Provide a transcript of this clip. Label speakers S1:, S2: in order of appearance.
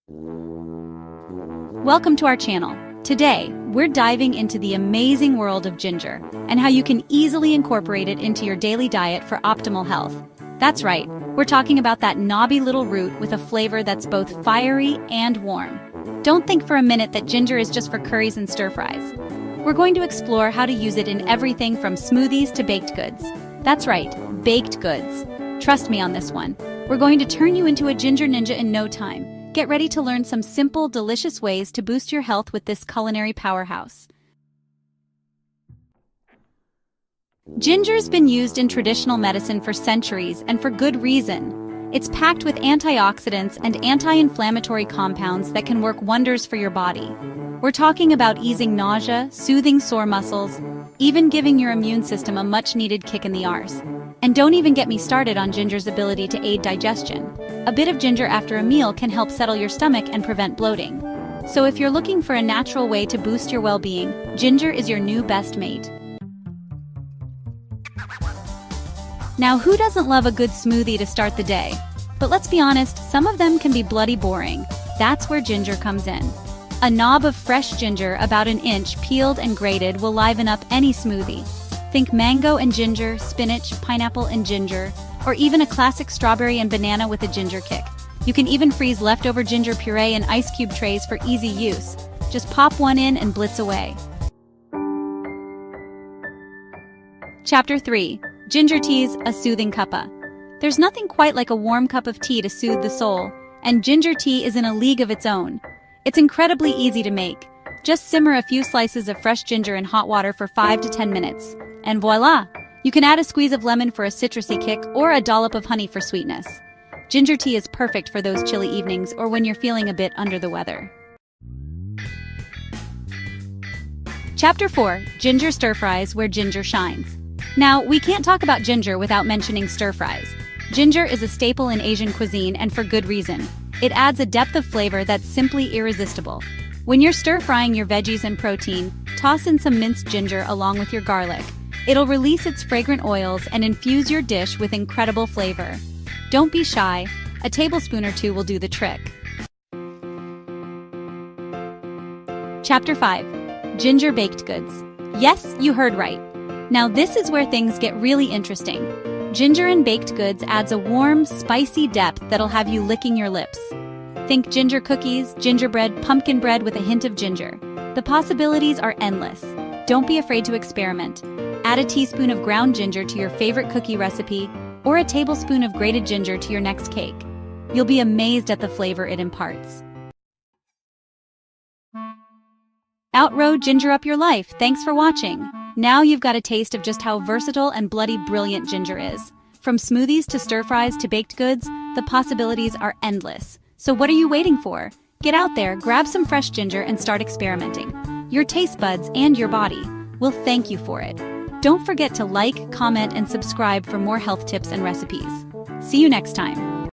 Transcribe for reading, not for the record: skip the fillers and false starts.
S1: Welcome to our channel. Today, we're diving into the amazing world of ginger and how you can easily incorporate it into your daily diet for optimal health. That's right, we're talking about that knobby little root with a flavor that's both fiery and warm. Don't think for a minute that ginger is just for curries and stir-fries. We're going to explore how to use it in everything from smoothies to baked goods. That's right, baked goods. Trust me on this one. We're going to turn you into a ginger ninja in no time. Get ready to learn some simple, delicious ways to boost your health with this culinary powerhouse. Ginger's been used in traditional medicine for centuries, and for good reason. It's packed with antioxidants and anti-inflammatory compounds that can work wonders for your body. We're talking about easing nausea, soothing sore muscles, even giving your immune system a much-needed kick in the arse. And don't even get me started on ginger's ability to aid digestion. A bit of ginger after a meal can help settle your stomach and prevent bloating. So if you're looking for a natural way to boost your well-being, ginger is your new best mate. Now, who doesn't love a good smoothie to start the day? But let's be honest, some of them can be bloody boring. That's where ginger comes in. A knob of fresh ginger, about an inch, peeled and grated, will liven up any smoothie. Think mango and ginger, spinach, pineapple and ginger, or even a classic strawberry and banana with a ginger kick. You can even freeze leftover ginger puree in ice cube trays for easy use. Just pop one in and blitz away. Chapter 3. Ginger Teas, a Soothing Cuppa. There's nothing quite like a warm cup of tea to soothe the soul, and ginger tea is in a league of its own. It's incredibly easy to make. Just simmer a few slices of fresh ginger in hot water for 5 to 10 minutes. And voila! You can add a squeeze of lemon for a citrusy kick or a dollop of honey for sweetness. Ginger tea is perfect for those chilly evenings or when you're feeling a bit under the weather. Chapter 4. Ginger Stir-Fries, where ginger shines. Now, we can't talk about ginger without mentioning stir-fries. Ginger is a staple in Asian cuisine, and for good reason. It adds a depth of flavor that's simply irresistible. When you're stir-frying your veggies and protein, toss in some minced ginger along with your garlic. It'll release its fragrant oils and infuse your dish with incredible flavor. Don't be shy. A tablespoon or two will do the trick. Chapter 5. Ginger Baked Goods. Yes, you heard right. Now this is where things get really interesting. Ginger in baked goods adds a warm, spicy depth that'll have you licking your lips. Think ginger cookies, gingerbread, pumpkin bread with a hint of ginger. The possibilities are endless. Don't be afraid to experiment. Add a teaspoon of ground ginger to your favorite cookie recipe, or a tablespoon of grated ginger to your next cake. You'll be amazed at the flavor it imparts. Outrow, ginger up your life. Thanks for watching. Now you've got a taste of just how versatile and bloody brilliant ginger is. From smoothies to stir-fries to baked goods, the possibilities are endless. So what are you waiting for? Get out there, grab some fresh ginger and start experimenting. Your taste buds and your body will thank you for it. Don't forget to like, comment, and subscribe for more health tips and recipes. See you next time.